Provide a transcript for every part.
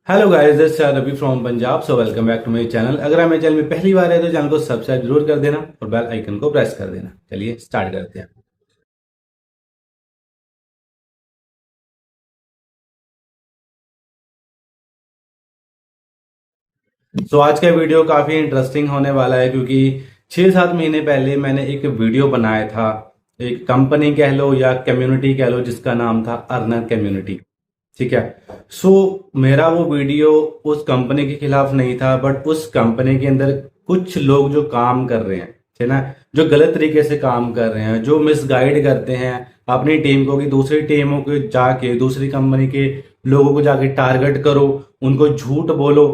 Hello guys, this is Ravi from Punjab. So welcome back to my channel. अगर आप मेरे channel में पहली बार है तो चैनल को सब्सक्राइब जरूर कर देना और बेल आइकन को प्रेस कर देना। चलिए स्टार्ट करते हैं। आज का वीडियो काफी इंटरेस्टिंग होने वाला है क्योंकि 6-7 महीने पहले मैंने एक वीडियो बनाया था। एक कंपनी कह लो या कम्युनिटी कह लो जिसका नाम था अर्नर कम्युनिटी। ठीक है। सो मेरा वो वीडियो उस कंपनी के खिलाफ नहीं था, बट उस कंपनी के अंदर कुछ लोग जो काम कर रहे हैं, है ना, जो गलत तरीके से काम कर रहे हैं, जो मिसगाइड करते हैं अपनी टीम को कि दूसरी टीमों को जाके दूसरी कंपनी के लोगों को जाके टारगेट करो, उनको झूठ बोलो,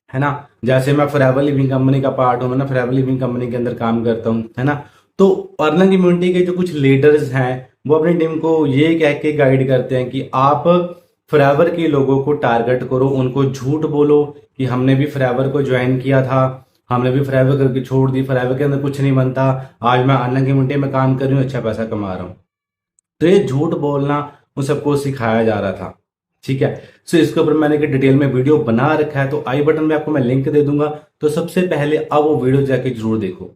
है ना। जैसे मैं फॉरएवर लिविंग कंपनी का पार्ट हूँ, मैं ना फॉरएवर लिविंग कंपनी के अंदर काम करता हूँ, है ना। तो अर्निंग कम्युनिटी के जो कुछ लीडर्स हैं वो अपनी टीम को ये कह के गाइड करते हैं कि आप फॉरएवर के लोगों को टारगेट करो, उनको झूठ बोलो कि हमने भी फॉरएवर को ज्वाइन किया था, हमने भी फॉरएवर करके छोड़ दी, फॉरएवर के अंदर कुछ नहीं बनता, आज मैं अर्निंग कम्युनिटी में काम कर रही हूँ, अच्छा पैसा कमा रहा हूँ। तो ये झूठ बोलना उन सबको सिखाया जा रहा था। ठीक है। सो इसके ऊपर मैंने एक डिटेल में वीडियो बना रखा है, तो आई बटन में आपको मैं लिंक दे दूंगा। तो सबसे पहले अब वो वीडियो जाके जरूर देखो।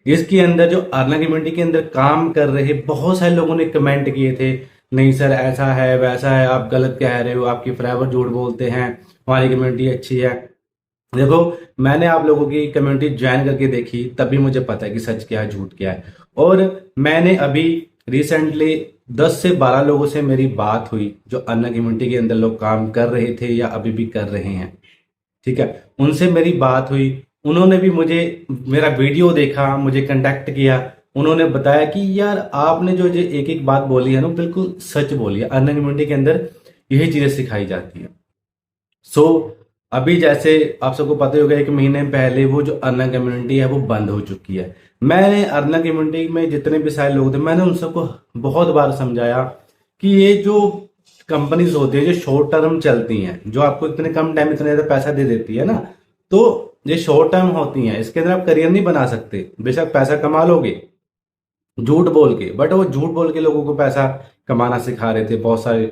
इसके अंदर जो अर्ना कम्युनिटी के अंदर काम कर रहे बहुत सारे लोगों ने कमेंट किए थे, नहीं सर ऐसा है वैसा है, आप गलत कह रहे हो, आपकी फॉरएवर झूठ बोलते हैं, हमारी कम्युनिटी अच्छी है। देखो, मैंने आप लोगों की कम्युनिटी ज्वाइन करके देखी, तभी मुझे पता है कि सच क्या है झूठ क्या है। और मैंने अभी रिसेंटली 10 से 12 लोगों से मेरी बात हुई जो अन्ना कम्युनिटी के अंदर लोग काम कर रहे थे या अभी भी कर रहे हैं। ठीक है। उनसे मेरी बात हुई, उन्होंने भी मुझे मेरा वीडियो देखा, मुझे कांटेक्ट किया। उन्होंने बताया कि यार आपने जो एक एक बात बोली है ना बिल्कुल सच बोली है, अन्ना कम्युनिटी के अंदर यही चीजें सिखाई जाती है। सो अभी जैसे आप सबको पता ही होगा, 1 महीने पहले वो जो अर्ना कम्युनिटी है वो बंद हो चुकी है। मैंने अर्ना कम्युनिटी में जितने भी सारे लोग थे मैंने उन सबको बहुत बार समझाया कि ये जो कंपनीज होती है जो शॉर्ट टर्म चलती हैं, जो आपको इतने कम टाइम इतना ज्यादा पैसा दे देती है ना, तो ये शॉर्ट टर्म होती हैं, इसके अंदर आप करियर नहीं बना सकते। बेशक पैसा कमा लोगे झूठ बोल के, बट वो झूठ बोल के लोगों को पैसा कमाना सिखा रहे थे। बहुत सारे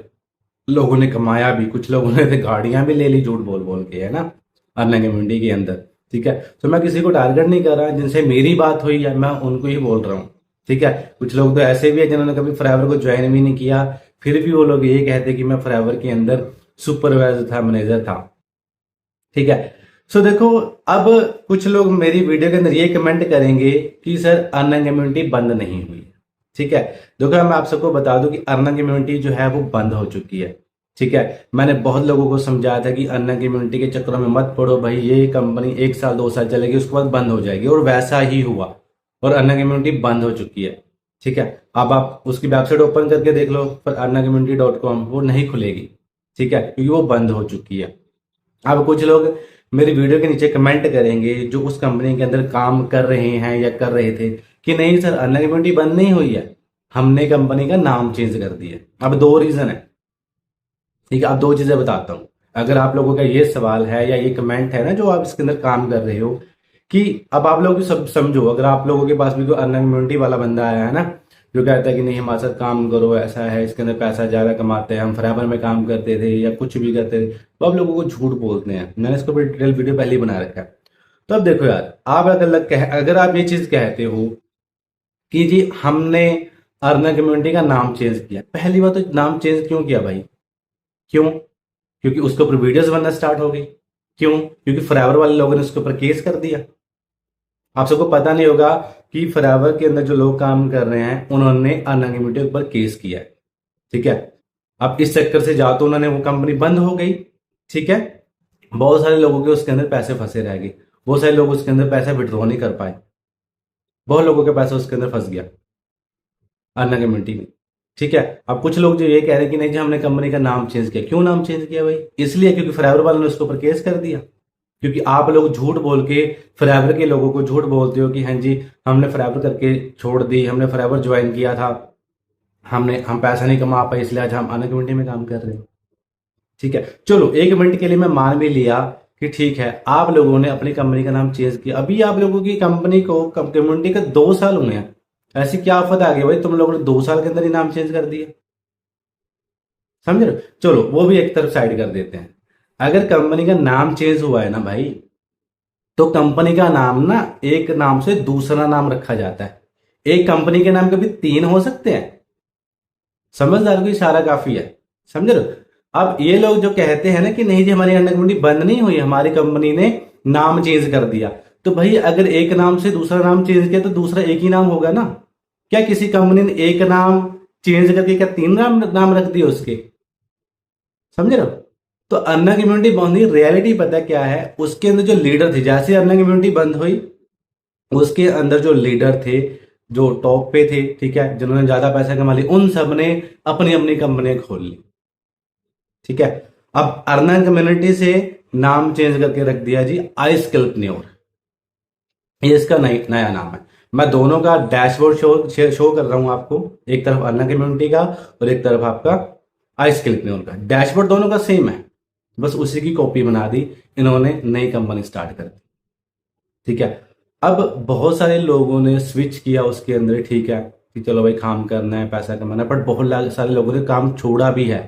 लोगों ने कमाया भी, कुछ लोगों ने तो गाड़ियां भी ले ली झूठ बोल बोल के, है ना, अर्निंग कम्युनिटी के अंदर। ठीक है। तो मैं किसी को टारगेट नहीं कर रहा, जिनसे मेरी बात हुई है मैं उनको ही बोल रहा हूँ। ठीक है। कुछ लोग तो ऐसे भी है जिन्होंने कभी फॉरएवर को ज्वाइन भी नहीं किया, फिर भी वो लोग ये कहते कि मैं फॉरएवर के अंदर सुपरवाइजर था, मैनेजर था। ठीक है। सो देखो, अब कुछ लोग मेरी वीडियो के अंदर ये कमेंट करेंगे कि सर अर्निंग कम्युनिटी बंद नहीं हुई। ठीक है। देखो, मैं आप सबको बता दूं कि अर्निंग कम्युनिटी जो है वो बंद हो चुकी है। ठीक है। मैंने बहुत लोगों को समझाया था कि अर्निंग कम्युनिटी के चक्करों में मत पड़ो भाई, ये कंपनी 1 साल 2 साल चलेगी उसके बाद बंद हो जाएगी, और वैसा ही हुआ और अर्निंग कम्युनिटी बंद हो चुकी है। ठीक है। अब आप उसकी वेबसाइट ओपन करके देख लो, पर अर्निंग वो नहीं खुलेगी। ठीक है, क्योंकि वो बंद हो चुकी है। अब कुछ लोग मेरी वीडियो के नीचे कमेंट करेंगे जो उस कंपनी के अंदर काम कर रहे हैं या कर रहे थे कि नहीं सर अर्निंग कम्युनिटी बंद नहीं हुई है, हमने कंपनी का नाम चेंज कर दिया। अब दो रीजन है। ठीक है। अब दो चीजें बताता हूँ। अगर आप लोगों का ये सवाल है या ये कमेंट है ना जो आप इसके अंदर काम कर रहे हो, कि अब आप लोग सब समझो, अगर आप लोगों के पास भी कोई अर्निंग कम्युनिटी वाला बंदा आया है ना जो कहता है कि नहीं हमारे साथ काम करो, ऐसा है इसके अंदर पैसा ज्यादा कमाते हैं, हम फॉरएवर में काम करते थे या कुछ भी करते थे, तो आप लोगों को झूठ बोलते हैं। मैंने इसके ऊपर डिटेल वीडियो पहले ही बना रखा है। तो अब देखो यार, आप अगर आप ये चीज कहते हो कि जी हमने अर्निंग कम्युनिटी का नाम चेंज किया, पहली बात तो नाम चेंज क्यों किया भाई? क्यों? क्योंकि उसके ऊपर वीडियोस बनना स्टार्ट हो गई। क्यों? क्योंकि फॉरएवर वाले लोगों ने उसके ऊपर केस कर दिया। आप सबको पता नहीं होगा कि फॉरएवर के अंदर जो लोग काम कर रहे हैं उन्होंने अनलिमिटेड के ऊपर केस किया है। ठीक है। अब इस चक्कर से जा तो उन्होंने वो कंपनी बंद हो गई। ठीक है। बहुत सारे लोगों के उसके अंदर पैसे फंसे रह गए, बहुत सारे लोग उसके अंदर पैसा विड्रॉ नहीं कर पाए, बहुत लोगों के पैसा उसके अंदर फंस गया अन्ना कम्युनिटी में। ठीक है। अब कुछ लोग जो ये कह रहे हैं कि नहीं जी हमने कंपनी का नाम चेंज किया, क्यों नाम चेंज किया भाई? इसलिए क्योंकि फॉरएवर वालों ने उसके ऊपर केस कर दिया। क्योंकि आप लोग झूठ बोल के फॉरएवर के लोगों को झूठ बोलते हो कि हाँ जी हमने फॉरएवर करके छोड़ दी, हमने फॉरएवर ज्वाइन किया था, हम पैसा नहीं कमा पाए इसलिए आज हम अन्ना कम्युनिटी में काम कर रहे हैं। ठीक है। चलो 1 मिनट के लिए मैं मान भी लिया कि ठीक है आप लोगों ने अपनी कंपनी का नाम चेंज किया, अभी आप लोगों की कंपनी को कम्युनिटी का 2 साल हुए हैं, ऐसी क्या आफत आ गई भाई तुम लोगों ने 2 साल के अंदर ही नाम चेंज कर दिया? समझ रहे हो? चलो वो भी एक तरफ साइड कर देते हैं। अगर कंपनी का नाम चेंज हुआ है ना भाई, तो कंपनी का नाम ना एक नाम से दूसरा नाम रखा जाता है। एक कंपनी के नाम कभी तीन हो सकते हैं? समझदार को इशारा काफी है। समझ रहे हो? अब ये लोग जो कहते हैं ना कि नहीं जी हमारी अंडर कंपनी बंद नहीं हुई, हमारी कंपनी ने नाम चेंज कर दिया, तो भाई अगर एक नाम से दूसरा नाम चेंज किया तो दूसरा एक ही नाम होगा ना। क्या किसी कंपनी ने एक नाम चेंज करके क्या तीन नाम रख दिए उसके? समझ रहे हो? तो अन्ना कम्युनिटी बंद हुई, रियलिटी पता क्या है, उसके अंदर जो लीडर थे, जैसे अन्ना कम्युनिटी बंद हुई उसके अंदर जो लीडर थे, जो टॉप पे थे, ठीक है, जिन्होंने ज्यादा पैसा कमा लिया, उन सब ने अपनी अपनी कंपनियां खोल ली। ठीक है। अब अर्ना कम्युनिटी से नाम चेंज करके रख दिया जी आई स्किल्पन्योर, ये इसका नया नाम है। मैं दोनों का डैशबोर्ड शो कर रहा हूं आपको, एक तरफ अर्ना कम्युनिटी का और एक तरफ आपका आई स्किल्पन्योर का। डैशबोर्ड दोनों का सेम है, बस उसी की कॉपी बना दी इन्होंने, नई कंपनी स्टार्ट कर दी। ठीक है। अब बहुत सारे लोगों ने स्विच किया उसके अंदर, ठीक है, कि चलो भाई काम करना है, पैसा कमाना है, बट बहुत सारे लोगों ने काम छोड़ा भी है,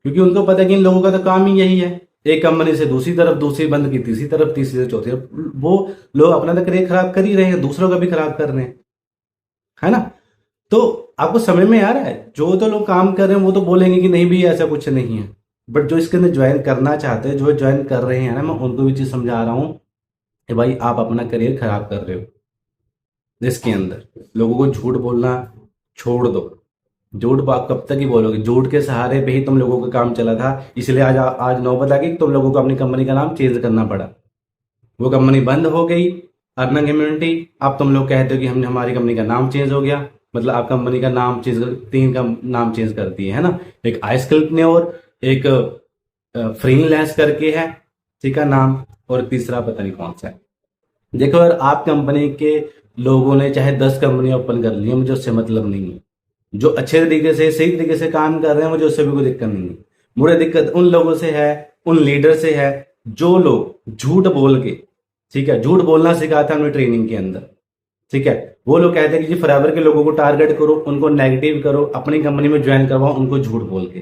क्योंकि उनको पता है कि इन लोगों का तो काम ही यही है, एक कंपनी से दूसरी तरफ, दूसरी बंद की तीसरी तरफ, तीसरी से चौथी तरफ। वो लोग अपना तो करियर खराब कर ही रहे हैं, दूसरों का भी खराब कर रहे हैं, है ना। तो आपको समझ में आ रहा है, जो तो लोग काम कर रहे हैं वो तो बोलेंगे कि नहीं भी ऐसा कुछ नहीं है, बट जो इसके अंदर ज्वाइन करना चाहते हैं, जो ज्वाइन कर रहे हैं ना, मैं उनको भी चीज समझा रहा हूँ कि भाई आप अपना करियर खराब कर रहे हो। इसके अंदर लोगों को झूठ बोलना छोड़ दो। झूठ आप कब तक ही बोलोगे? झूठ के सहारे पे ही तुम लोगों का काम चला था, इसलिए आज नौबत आ गई कि तुम लोगों को अपनी कंपनी का नाम चेंज करना पड़ा। वो कंपनी बंद हो गई, अर्ना कम्युनिटी। अब तुम लोग कहते हो कि हमने, हमारी कंपनी का नाम चेंज हो गया, मतलब आप कंपनी का नाम चेंज कर, तीन का नाम चेंज कर दिए, है ना। एक आइसक्लिप ने, और एक फ्रीलांस करके है, ठीक है नाम, और तीसरा पता नहीं कौन सा है। देखो यार, आप कंपनी के लोगों ने चाहे 10 कंपनियां ओपन कर ली है, मुझे उससे मतलब नहीं है। जो अच्छे तरीके से, सही तरीके से काम कर रहे हैं, मुझे उससे भी कोई दिक्कत नहीं है। मुझे दिक्कत उन लोगों से है, उन लीडर से है, जो लोग झूठ बोल के, ठीक है, झूठ बोलना सिखाता है हमें ट्रेनिंग के अंदर। ठीक है। वो लोग कहते हैं कि जी फॉरएवर के लोगों को टारगेट करो, उनको नेगेटिव करो, अपनी कंपनी में ज्वाइन करवाओ उनको झूठ बोल के।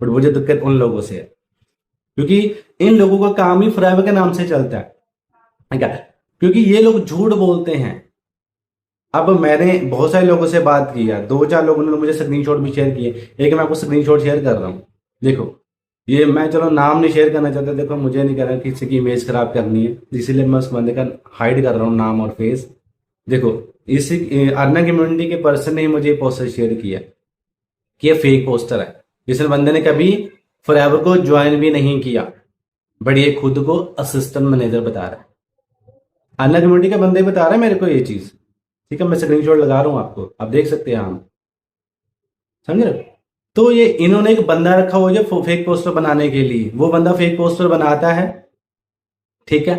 बट मुझे दिक्कत उन लोगों से है, क्योंकि इन लोगों का काम ही फॉरएवर के नाम से चलता है। ठीक है। क्योंकि ये लोग झूठ बोलते हैं। अब मैंने बहुत सारे लोगों से बात की है, 2-4 लोगों ने मुझे स्क्रीनशॉट भी शेयर किए। एक मैं आपको स्क्रीनशॉट शेयर कर रहा हूँ, देखो। ये मैं चलो नाम नहीं शेयर करना चाहता, देखो मुझे नहीं करना किसी की इमेज खराब करनी है, इसीलिए मैं उस बंदे का हाइड कर रहा हूँ नाम और फेस। देखो, इस अर्ना कम्युनिटी के पर्सन ने मुझे पोस्टर शेयर किया कि ये फेक पोस्टर है। जिस बंदे ने कभी फॉरएवर को ज्वाइन भी नहीं किया, बट ये खुद को असिस्टेंट मैनेजर बता रहा है। अर्ना कम्युनिटी के बंदे बता रहे हैं मेरे को ये चीज। ठीक है, मैं स्क्रीनशॉट लगा रहा हूं आपको, आप देख सकते हैं हम। समझ रहे हो? तो ये इन्होंने एक बंदा रखा हुआ है जो फेक पोस्टर बनाने के लिए, वो बंदा फेक पोस्टर बनाता है। ठीक है।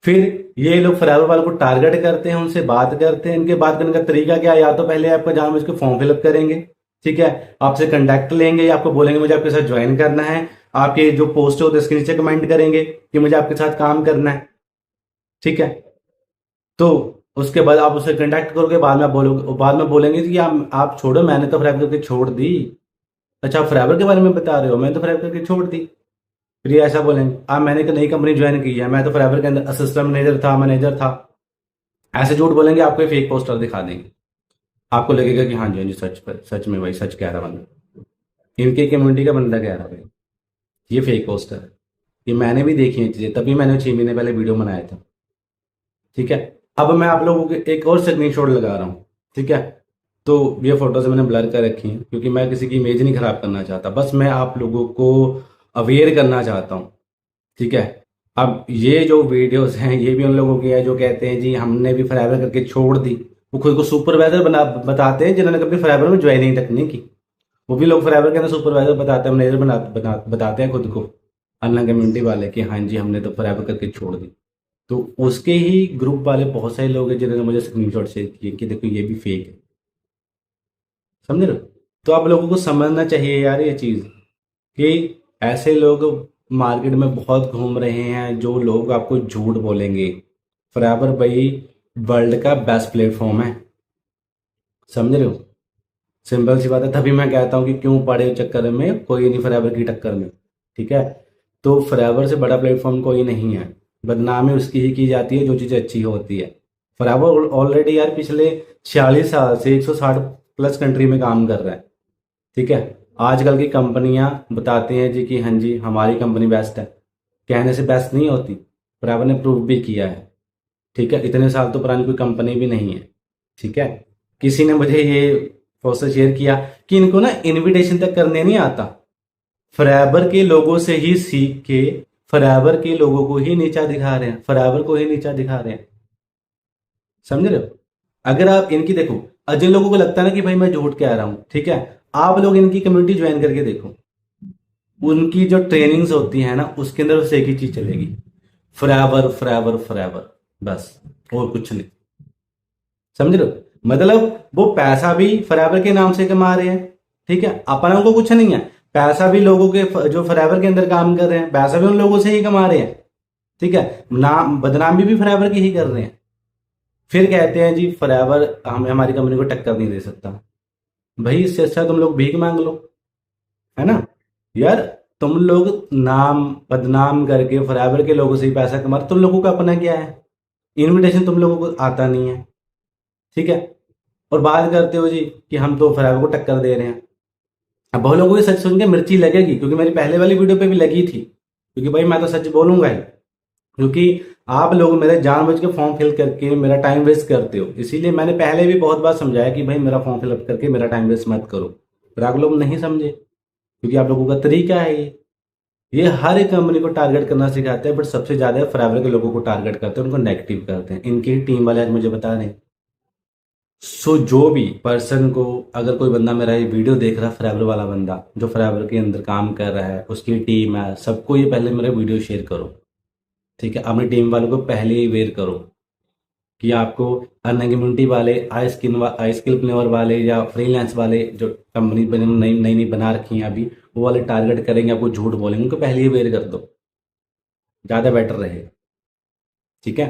फिर ये लोग फॉरएवर वालों को टारगेट करते हैं, उनसे बात करते हैं। इनके बात करने का तरीका क्या है? या तो पहले आपका जानबूझ के फॉर्म फिलअप करेंगे, ठीक है, आपसे कंटेक्ट लेंगे, या आपको बोलेंगे मुझे आपके साथ ज्वाइन करना है, आपके जो पोस्ट होते हैं उसके नीचे कमेंट करेंगे कि मुझे आपके साथ काम करना है। ठीक है। तो उसके बाद आप उससे कंटेक्ट करोगे, बाद में आप बोलोगे, बाद में बोलेंगे कि आप छोड़ो, मैंने तो फॉरएवर करके छोड़ दी। अच्छा, आप फॉरएवर के बारे में बता रहे हो, मैंने तो फॉरएवर करके छोड़ दी। फिर ये ऐसा बोलेंगे, मैंने एक नई कंपनी ज्वाइन की है, मैं तो फॉरएवर के अंदर असिस्टेंट मैनेजर था। ऐसे झूठ बोलेंगे, आपको ये फेक पोस्टर दिखा देंगे। आपको लगेगा कि हाँ जी हाँ जी, सच पर सच में भाई सच कह रहा बंदा, इनके कम्युनिटी का बंदा कह रहा भाई ये फेक पोस्टर है। ये मैंने भी देखी है चीजें, तभी मैंने 6 महीने पहले वीडियो बनाया था। ठीक है। अब मैं आप लोगों के एक और स्क्रीनशॉट लगा रहा हूँ। ठीक है। तो ये फोटोज मैंने ब्लर कर रखी हैं, क्योंकि मैं किसी की इमेज नहीं खराब करना चाहता, बस मैं आप लोगों को अवेयर करना चाहता हूँ। ठीक है। अब ये जो वीडियोस हैं ये भी उन लोगों की है जो कहते हैं जी हमने भी फॉरएवर करके छोड़ दी। वो खुद को सुपरवाइजर बताते हैं, जिन्होंने कभी फॉरएवर में ज्वाइनिंग तक नहीं की। वो भी लोग फॉरएवर के अंदर सुपरवाइजर बताते हैं, मैनेजर बताते हैं खुद को, अन्ना कम्युनिटी वाले, कि हाँ जी हमने तो फॉरएवर करके छोड़ दी। तो उसके ही ग्रुप वाले बहुत सारे लोग हैं जिन्होंने मुझे स्क्रीनशॉट शेयर किए कि देखो ये भी फेक है। समझ रहे हो? तो आप लोगों को समझना चाहिए यार ये चीज, कि ऐसे लोग मार्केट में बहुत घूम रहे हैं, जो लोग आपको झूठ बोलेंगे। फॉरएवर भाई वर्ल्ड का बेस्ट प्लेटफॉर्म है। समझ रहे हो? सिंपल सी बात है, तभी मैं कहता हूँ कि क्यों पड़े चक्कर में, कोई नहीं फॉरएवर की टक्कर में। ठीक है। तो फॉरएवर से बड़ा प्लेटफॉर्म कोई नहीं है। बदनामी उसकी ही की जाती है जो चीज़ अच्छी होती है। फॉरएवर ऑलरेडी यार पिछले 46 साल से 160 प्लस कंट्री में काम कर रहा है। ठीक है, आजकल की कंपनियां बताते हैं जी कि हाँ जी हमारी कंपनी बेस्ट है, कहने से बेस्ट नहीं होती। फॉरएवर ने प्रूव भी किया है। ठीक है, इतने साल तो पुरानी कोई कंपनी भी नहीं है। ठीक है, किसी ने मुझे ये पोस्टर शेयर किया कि इनको ना इनविटेशन तक करने नहीं आता। फॉरएवर के लोगों से ही सीख के फॉरएवर के लोगों को ही नीचा दिखा रहे हैं, फॉरएवर को ही नीचा दिखा रहे हैं। समझ रहे हो? अगर आप इनकी देखो, जिन लोगों को लगता है ना कि भाई मैं झूठ कह रहा हूं, ठीक है, आप लोग इनकी कम्युनिटी ज्वाइन करके देखो। उनकी जो ट्रेनिंग्स होती है ना उसके अंदर बस एक ही चीज चलेगी, फॉरएवर फॉरएवर फॉरएवर, बस और कुछ नहीं। समझ रहे हो? मतलब वो पैसा भी फॉरएवर के नाम से कमा रहे हैं। ठीक है, अपना को कुछ नहीं है, पैसा भी लोगों के जो फॉरएवर के अंदर काम कर रहे हैं पैसा भी उन लोगों से ही कमा रहे हैं। ठीक है, नाम बदनामी भी फॉरएवर की ही कर रहे हैं। फिर कहते हैं जी फॉरएवर हमें हमारी कंपनी को टक्कर नहीं दे सकता। भाई इससे अच्छा तुम लोग भीख मांग लो, है ना यार। तुम लोग नाम बदनाम करके फॉरएवर के लोगों से ही पैसा कमा रहे, तुम लोगों का अपना क्या है? इनविटेशन तुम लोगों को आता नहीं है। ठीक है, और बात करते हो जी कि हम तो फॉरएवर को टक्कर दे रहे हैं। अब बहुत लोगों को ये सच सुन के मिर्ची लगेगी, क्योंकि मेरी पहले वाली वीडियो पे भी लगी थी, क्योंकि भाई मैं तो सच बोलूंगा ही। क्योंकि आप लोग मेरे जानबूझ के फॉर्म फिल करके मेरा टाइम वेस्ट करते हो, इसीलिए मैंने पहले भी बहुत बार समझाया कि भाई मेरा फॉर्म फिलअप करके मेरा टाइम वेस्ट मत करो, पर आप लोग नहीं समझे, क्योंकि आप लोगों का तरीका है ये हर एक कंपनी को टारगेट करना सिखाते हैं, बट सबसे ज्यादा फॉरएवर के लोगों को टारगेट करते हैं, उनको नेगेटिव करते हैं। इनकी टीम वाले आज मुझे बता रहे हैं। सो जो भी पर्सन को, अगर कोई बंदा मेरा ये वीडियो देख रहा है, फॉरएवर वाला बंदा जो फॉरएवर के अंदर काम कर रहा है, उसकी टीम है, सबको ये पहले मेरा वीडियो शेयर करो। ठीक है, अपनी टीम वालों को पहले ही अवेयर करो कि आपको अर्निंग कम्युनिटी वाले, आई स्किल प्लेवर वाले या फ्रीलांस वाले जो कंपनी नई नई नई बना रखी हैं अभी, वो वाले टारगेट करेंगे, आपको झूठ बोलेंगे, उनको पहले ही अवेयर कर दो, ज़्यादा बेटर रहेगा। ठीक है,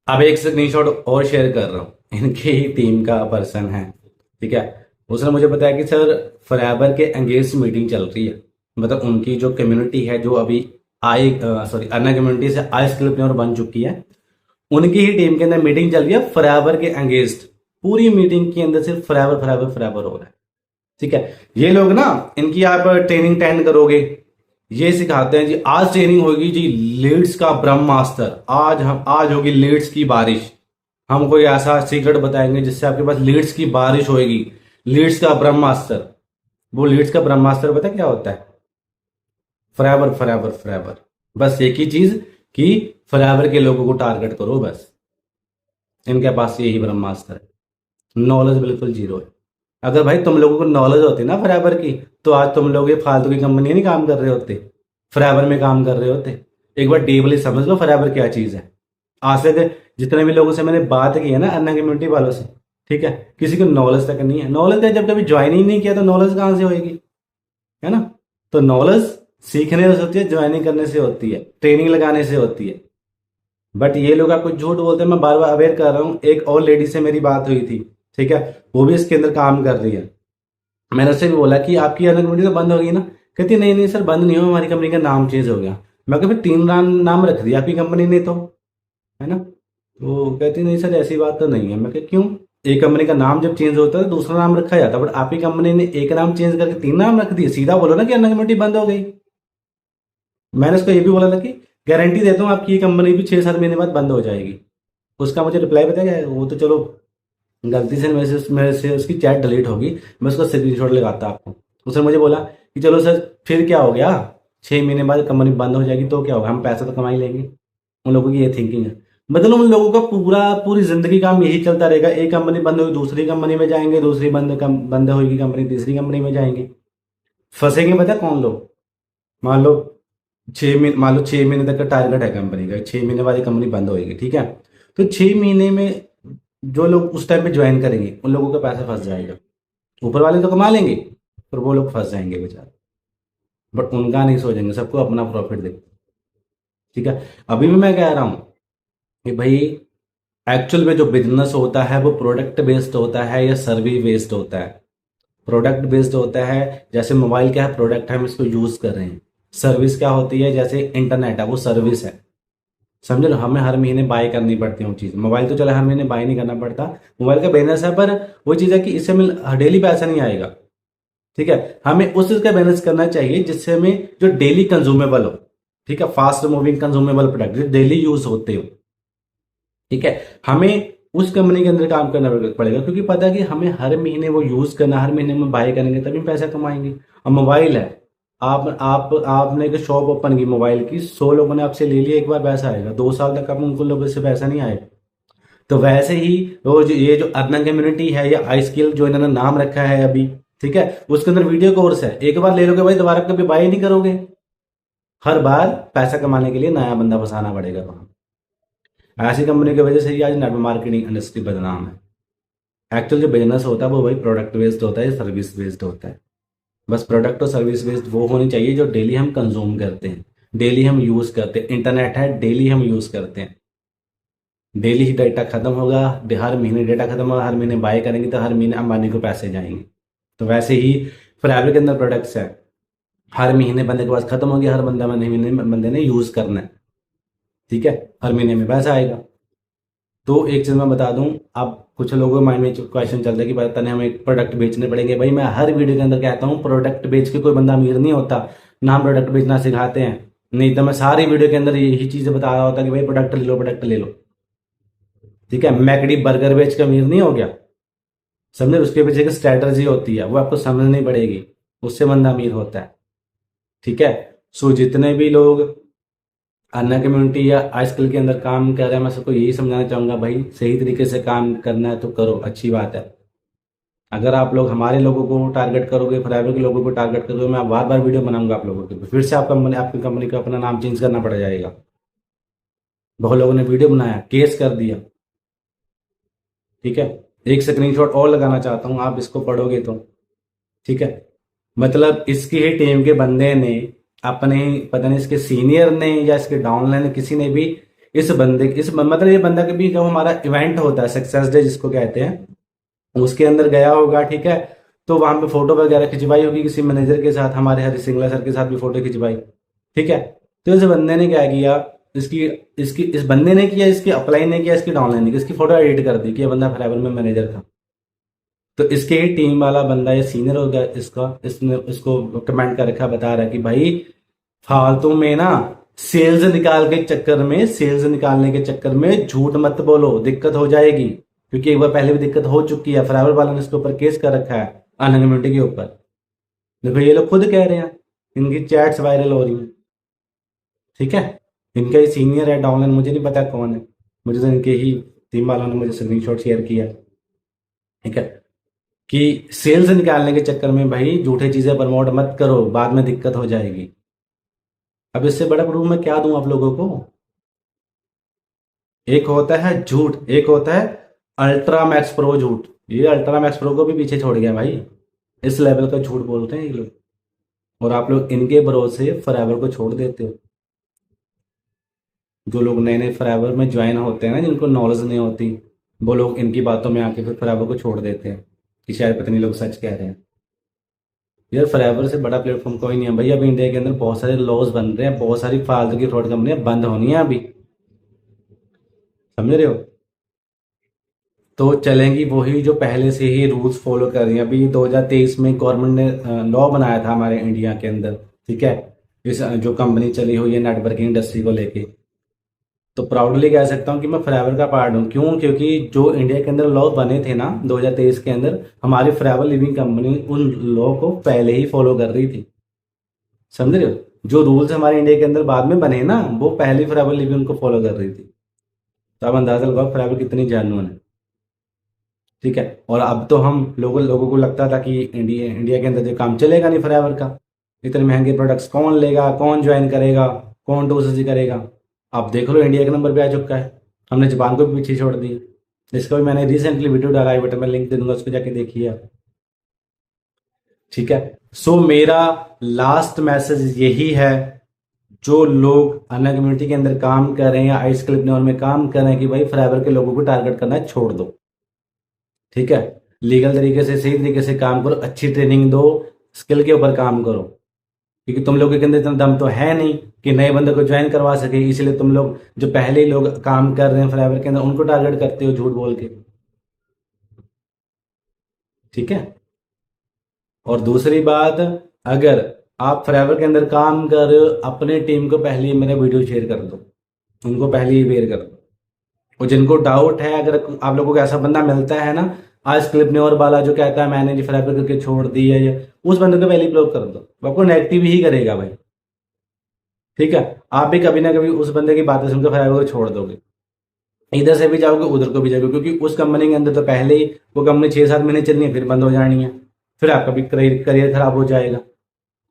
अब एक स्क्रीनशॉट और शेयर कर रहा हूँ, इनकी ही टीम का पर्सन है। ठीक है, उसने मुझे बताया कि सर फॉरएवर के एंगेज मीटिंग चल रही है, मतलब उनकी जो कम्युनिटी है जो अभी अर्निंग कम्युनिटी से आई स्किल प्लेयर बन चुकी है, उनकी ही टीम के अंदर मीटिंग चल रही है फॉरएवर के एंगेज्ड। पूरी मीटिंग के अंदर सिर्फ फॉरएवर फॉरएवर फॉरएवर हो रहा है। ठीक है, ये लोग ना, इनकी आप ट्रेनिंग अटेंड करोगे, ये सिखाते हैं जी आज ट्रेनिंग होगी जी लीड्स का ब्रह्मास्त्र, आज होगी लीड्स की बारिश। हम कोई ऐसा सीक्रेट बताएंगे जिससे आपके पास लीड्स की बारिश होगी, लीड्स का ब्रह्मास्त्र। वो लीड्स का ब्रह्मास्त्र पता क्या होता है? फॉरएवर फॉरएवर फॉरएवर, बस एक ही चीज कि फॉरएवर के लोगों को टारगेट करो, बस इनके पास यही ब्रह्मास्त्र है। नॉलेज बिल्कुल जीरो है। अगर भाई तुम लोगों को नॉलेज होती ना फॉरएवर की, तो आज तुम लोग ये फालतू की कंपनी नहीं काम कर रहे होते, फॉरएवर में काम कर रहे होते। एक बार डीपली समझ लो फॉरएवर क्या चीज है। आज से जितने भी लोगों से मैंने बात की है ना अर्निंग कम्युनिटी वालों से, ठीक है, किसी को नॉलेज तक नहीं है। नॉलेज है, जब कभी ज्वाइन ही नहीं किया तो नॉलेज कहां से होगी, है ना? तो नॉलेज सीखने से होती है, ज्वाइनिंग करने से होती है, ट्रेनिंग लगाने से होती है। बट ये लोग आपको झूठ बोलते हैं। मैं बार बार अवेयर कर रहा हूँ। एक और लेडी से मेरी बात हुई थी, ठीक है, वो भी इसके अंदर काम कर रही है। मैंने उससे भी बोला कि आपकी अर्निंग कम्युनिटी तो बंद होगी ना? कहती नहीं नहीं सर बंद नहीं हो, हमारी कंपनी का नाम चेंज हो गया। मैं कहा फिर 3 नाम रख दिया आपकी कंपनी ने तो, है ना? तो कहती नहीं सर ऐसी बात तो नहीं है। मैं कहा क्यों? एक कंपनी का नाम जब चेंज होता है तो दूसरा नाम रखा जाता है, बट आपकी कंपनी ने एक नाम चेंज करके 3 नाम रख दिए। सीधा बोलो ना कि अर्निंग कम्युनिटी बंद हो गई। मैंने उसको ये भी बोला था कि गारंटी देता हूँ आपकी ये कंपनी भी 6-7 महीने बाद बंद हो जाएगी। उसका मुझे रिप्लाई पता क्या है? वो तो चलो गलती से मेरे से उसकी चैट डिलीट होगी, मैं उसका स्क्रीनशॉट लगाता आपको। उसने मुझे बोला कि चलो सर फिर क्या हो गया, 6 महीने बाद कंपनी बंद हो जाएगी तो क्या होगा, हम पैसा तो कमा ही लेंगे। उन लोगों की ये थिंकिंग है। मतलब उन लोगों का पूरी जिंदगी काम यही चलता रहेगा। एक कंपनी बंद होगी दूसरी कंपनी में जाएंगे, दूसरी बंद होगी कंपनी तीसरी कंपनी में जाएंगे। फंसेंगे पता है कौन लोग? मान लो 6 महीने तक का टारगेट है कंपनी का, 6 महीने बाद ये कंपनी बंद होगी, ठीक है? तो 6 महीने में जो लोग उस टाइम पे ज्वाइन करेंगे उन लोगों का पैसा फंस जाएगा। ऊपर वाले तो कमा लेंगे पर वो लोग फंस जाएंगे बेचारे। बट उनका नहीं सोचेंगे, सबको अपना प्रॉफिट देखते। ठीक है, अभी भी मैं कह रहा हूं कि भाई एक्चुअल में जो बिजनेस होता है वो प्रोडक्ट बेस्ड होता है या सर्विस बेस्ड होता है? प्रोडक्ट बेस्ड होता है। जैसे मोबाइल क्या है, प्रोडक्ट है, हम इसको यूज कर रहे हैं। सर्विस क्या होती है, जैसे इंटरनेट है वो सर्विस है, समझे ना। हमें हर महीने बाय करनी पड़ती है वो चीज़। मोबाइल तो चलो हर महीने बाय नहीं करना पड़ता, मोबाइल का बैलेंस है, पर वो चीज़ है कि इससे हमें डेली पैसा नहीं आएगा। ठीक है, हमें उस चीज़ का बैलेंस करना चाहिए जिससे हमें जो डेली कंज्यूमेबल हो, ठीक है, फास्ट मूविंग कंज्यूमेबल प्रोडक्ट जो डेली यूज होते हो, ठीक है, हमें उस कंपनी के अंदर काम करना पड़ेगा, क्योंकि पता है कि हमें हर महीने वो यूज करना, हर महीने में बाय करेंगे तभी पैसा कमाएंगे। अब मोबाइल है, आप आपने एक शॉप ओपन की मोबाइल की, 100 लोगों ने आपसे ले लिया, एक बार पैसा आएगा, 2 साल तक आप उनको लोगों से पैसा नहीं आएगा। तो वैसे ही वो जो ये जो अर्निंग कम्युनिटी है या आई स्किल जो इन्होंने नाम रखा है अभी, ठीक है, उसके अंदर वीडियो कोर्स है, एक बार ले लोगे भाई दोबारा कभी बाय नहीं करोगे, हर बार पैसा कमाने के लिए नया बंदा फंसाना पड़ेगा वहां। ऐसी कंपनी की वजह से ही आज नेटवर्क मार्केटिंग इंडस्ट्री बदनाम है। एक्चुअल जो बिजनेस होता है वो भाई प्रोडक्ट बेस्ड होता है, सर्विस बेस्ड होता है। बस प्रोडक्ट और सर्विस बेस्ड वो होनी चाहिए जो डेली हम कंज्यूम करते हैं, डेली हम यूज करते हैं। इंटरनेट है, डेली हम यूज करते हैं, डेली ही डाटा खत्म होगा, हर महीने डाटा खत्म होगा, हर महीने बाय करेंगे तो हर महीने अंबानी को पैसे जाएंगे। तो वैसे ही फॉरएवर के अंदर प्रोडक्ट्स है, हर महीने बंदे के पास खत्म हो गया, हर महीने बंदे ने यूज करना है, ठीक है, हर महीने में पैसा आएगा। तो एक चीज मैं बता दूं, अब कुछ लोगों के माइंड में क्वेश्चन चलता है कि पता नहीं हमें प्रोडक्ट बेचने पड़ेंगे। भाई मैं हर वीडियो के अंदर कहता हूँ प्रोडक्ट बेच के कोई बंदा अमीर नहीं होता, ना हम प्रोडक्ट बेचना सिखाते हैं। नहीं तो मैं सारी वीडियो के अंदर यही चीजें बता रहा होता कि भाई प्रोडक्ट ले लो, प्रोडक्ट ले लो, ठीक है। मैकडी बर्गर बेच के अमीर नहीं हो गया, समझे, उसके पीछे एक स्ट्रैटेजी होती है, वो आपको समझनी पड़ेगी, उससे बंदा अमीर होता है, ठीक है। सो जितने भी लोग अन्ना कम्युनिटी या आजकल के अंदर काम कर रहे हैं, मैं सबको यही समझाना चाहूंगा, भाई सही तरीके से काम करना है तो करो, अच्छी बात है। अगर आप लोग हमारे लोगों को टारगेट करोगे, फॉरएवर के लोगों को टारगेट करोगे, मैं बार बार वीडियो बनाऊंगा आप लोगों के ऊपर, फिर से आपकी कंपनी का अपना नाम चेंज करना पड़ जाएगा। बहुत लोगों ने वीडियो बनाया, केस कर दिया, ठीक है। एक स्क्रीनशॉट और लगाना चाहता हूँ, आप इसको पढ़ोगे तो, ठीक है, मतलब इसकी ही टीम के बंदे ने अपने, पता नहीं इसके सीनियर ने या इसके डाउनलाइन ने, किसी ने भी इस बंदे इस मतलब ये बंदा के भी जो हमारा इवेंट होता है सक्सेस डे जिसको कहते हैं, उसके अंदर गया होगा, ठीक है। तो वहां पे फोटो वगैरह खिंचवाई होगी किसी मैनेजर के साथ, हमारे हरि सिंगला सर के साथ भी फोटो खिंचवाई, ठीक है। तो इस बंदे ने क्या किया, इसकी इसकी इस बंदे ने किया, इसकी अप्लाई ने किया, इसकी डाउनलाइन ने किया, इसकी फोटो एडिट कर दी कि ये बंदा फॉरएवर में मैनेजर था। तो इसके ही टीम वाला बंदा ये सीनियर हो गया इसका, इसने इसको कमेंट कर रखा, बता रहा है कि भाई फालतू में ना सेल्स निकाल के चक्कर में, सेल्स निकालने के चक्कर में झूठ मत बोलो, दिक्कत हो जाएगी। क्योंकि एक बार पहले भी दिक्कत हो चुकी है, फॉरएवर वालों ने इसके ऊपर केस कर रखा है, अनहद कम्युनिटी के ऊपर। देखो ये लोग खुद कह रहे हैं, इनकी चैट्स वायरल हो रही हैं, ठीक है। इनका ही सीनियर है डाउनलाइन, मुझे नहीं पता कौन है, मुझे तो इनके ही टीम वालों ने मुझे स्क्रीनशॉट शेयर किया, ठीक है, कि सेल्स निकालने के चक्कर में भाई झूठे चीजें प्रमोट मत करो, बाद में दिक्कत हो जाएगी। अब इससे बड़ा प्रूफ मैं क्या दूं आप लोगों को। एक होता है झूठ, एक होता है अल्ट्रा मैक्स प्रो झूठ। ये अल्ट्रा मैक्स प्रो को भी पीछे छोड़ गया भाई, इस लेवल का झूठ बोलते हैं ये लोग, और आप लोग इनके भरोसे फॉरएवर को छोड़ देते हो। जो लोग नए नए फॉरएवर में ज्वाइन होते हैं ना, जिनको नॉलेज नहीं होती, वो लोग इनकी बातों में आके फिर फॉरएवर को छोड़ देते हैं कि शायद पता नहीं लोग सच कह रहे हैं। यार फॉरएवर से बड़ा प्लेटफॉर्म कोई नहीं है भाई। अभी इंडिया के अंदर बहुत सारे लॉज बन रहे हैं, बहुत सारी फालतू की फ्रॉड कंपनियां बंद होनी है अभी, समझ रहे हो। तो चलेंगी वही जो पहले से ही रूल्स फॉलो कर रही हैं। अभी 2023 में गवर्नमेंट ने लॉ बनाया था हमारे इंडिया के अंदर, ठीक है, इस जो कंपनी चली हुई है नेटवर्किंग इंडस्ट्री को लेके। तो प्राउडली कह सकता हूँ कि मैं फॉरएवर का पार्ट हूँ। क्यों? क्योंकि जो इंडिया के अंदर लॉ बने थे ना 2023 के अंदर, हमारी फॉरएवर लिविंग कंपनी उन लॉ को पहले ही फॉलो कर रही थी, समझ रहे हो। जो रूल्स हमारे इंडिया के अंदर बाद में बने ना, वो पहले ही फॉरएवर लिविंग उनको फॉलो कर रही थी। तो आप अंदाजा लगाओ फॉरएवर कितनी जेन्युइन है, ठीक है। और अब तो हम लोगों लोगों को लगता था कि इंडिया इंडिया के अंदर जो काम चलेगा नहीं फॉरएवर का, इतने महंगे प्रोडक्ट्स कौन लेगा, कौन ज्वाइन करेगा, कौन टूसी करेगा। अब देख लो इंडिया के नंबर पे आ चुका है, हमने जापान को भी पीछे छोड़ दिया। इसका भी मैंने रिसेंटली वीडियो डाला है, बटन में लिंक दे दूंगा, उसको जाके देखिए आप, ठीक है। सो मेरा लास्ट मैसेज यही है, जो लोग अन्ना कम्युनिटी के अंदर काम कर रहे हैं या आइस क्लिप में काम कर रहे हैं, कि भाई फॉरएवर के लोगों को टारगेट करना छोड़ दो, ठीक है। लीगल तरीके से, सही तरीके से काम करो, अच्छी ट्रेनिंग दो, स्किल के ऊपर काम करो, क्योंकि तुम लोगों के अंदर इतना दम तो है नहीं कि नए बंदे को ज्वाइन करवा सके, इसलिए तुम लोग जो पहले ही लोग काम कर रहे हैं फॉरएवर के अंदर उनको टारगेट करते हो झूठ बोल के। ठीक है। और दूसरी बात, अगर आप फॉरएवर के अंदर काम कर रहे हो, अपने टीम को पहले ही मेरा वीडियो शेयर कर दो, उनको पहले ही अवेयर कर दो। और जिनको डाउट है, अगर आप लोगों को ऐसा बंदा मिलता है ना, आज क्लिप ने और वाला जो कहता है मैंने फॉरएवर करके छोड़ दी है, उस बंदे को पहले ही ब्लॉक कर दो, वो आपको नेगेटिव ही करेगा भाई। ठीक है। आप भी कभी ना कभी उस बंदे की बातें सुनकर फॉरएवर को छोड़ दोगे, इधर से भी जाओगे उधर को भी जाओगे, क्योंकि उस कंपनी के अंदर तो पहले ही वो कंपनी 6-7 महीने चलनी है, फिर बंद हो जानी है, फिर आपका भी करियर खराब हो जाएगा।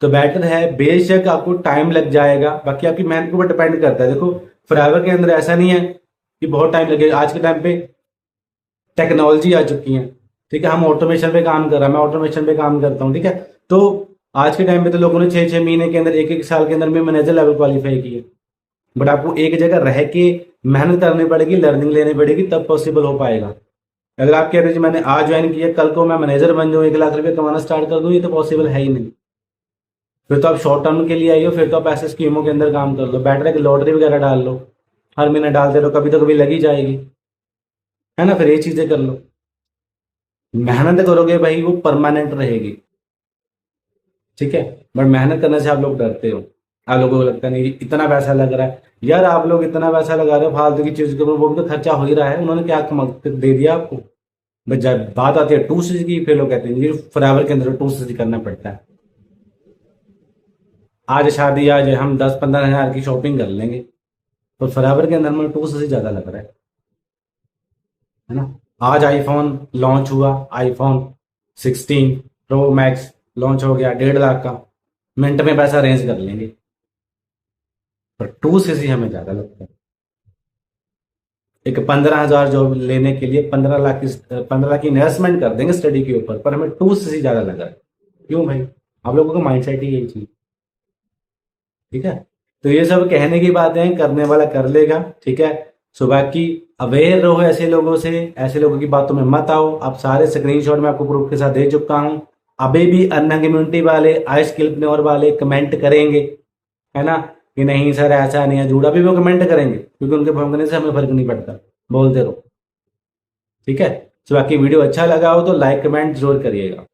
तो बेटर है, बेशक आपको टाइम लग जाएगा, बाकी आपकी मेहनत के ऊपर डिपेंड करता है। देखो फॉरएवर के अंदर ऐसा नहीं है कि बहुत टाइम लगेगा, आज के टाइम पे टेक्नोलॉजी आ चुकी है। ठीक है। हम ऑटोमेशन पे काम कर रहे हैं, मैं ऑटोमेशन पे काम करता हूँ। ठीक है। तो आज के टाइम पे तो लोगों ने 6-6 महीने के अंदर, 1-1 साल के अंदर में मैनेजर लेवल क्वालिफाई किए। बट आपको एक जगह रह के मेहनत करनी पड़ेगी, लर्निंग लेनी पड़ेगी, तब पॉसिबल हो पाएगा। अगर आप कह रहे हो मैंने आज ज्वाइन किया, कल को मैं मैनेजर बन जाऊँ, 1 लाख रुपये कमाना स्टार्ट कर दूँ, ये तो पॉसिबल है ही नहीं। फिर तो आप शॉर्ट टर्म के लिए आई हो, फिर तो आप ऐसे स्कीमों के अंदर काम कर लो, बेटर है कि लॉटरी वगैरह डाल लो, हर महीने डालते रहो, कभी तो कभी लगी जाएगी, है ना। फिर ये चीजें कर लो, मेहनत करोगे भाई वो परमानेंट रहेगी। ठीक है। बट मेहनत करने से आप लोग डरते हो, आप लोगों को लगता नहीं इतना पैसा लग रहा है। यार आप लोग इतना पैसा लगा रहे हो फालतू की चीज के ऊपर, वो भी तो खर्चा हो ही रहा है, उन्होंने क्या दे दिया आपको। बट जब बात आती है 2cc की, फिर लोग कहते हैं जी फॉरएवर के अंदर 2cc करना पड़ता है। आज शादी, आज हम 10-15 हज़ार की शॉपिंग कर लेंगे, तो फॉरएवर के अंदर में 2cc ज्यादा लग रहा है ना। आज आईफोन लॉन्च हुआ, आईफोन 16 प्रो मैक्स लॉन्च हो गया, 1.5 लाख का, मिनट में पैसा अरेंज कर लेंगे। पर 2cc हमें ज्यादा लगता है। एक 15 हज़ार जॉब लेने के लिए 15 लाख की इन्वेस्टमेंट कर देंगे स्टडी के ऊपर, पर हमें 2cc ज्यादा लगा है। क्यों भाई? आप लोगों का माइंडसेट ही यही चीज। ठीक है। तो ये सब कहने की बातें हैं, करने वाला कर लेगा। ठीक है। सो बाकी अवेयर रहो ऐसे लोगों से, ऐसे लोगों की बातों में मत आओ। आप सारे स्क्रीनशॉट मैं आपको प्रूफ के साथ दे चुका हूं। अभी भी अन्ना कम्युनिटी वाले, आइस क्लिप वाले कमेंट करेंगे, है ना, कि नहीं सर ऐसा नहीं है, झूठा भी वो कमेंट करेंगे, क्योंकि उनके भौंकने से हमें फर्क नहीं पड़ता, बोलते रहो। ठीक है। सो बाकी वीडियो अच्छा लगा हो तो लाइक कमेंट जरूर करिएगा।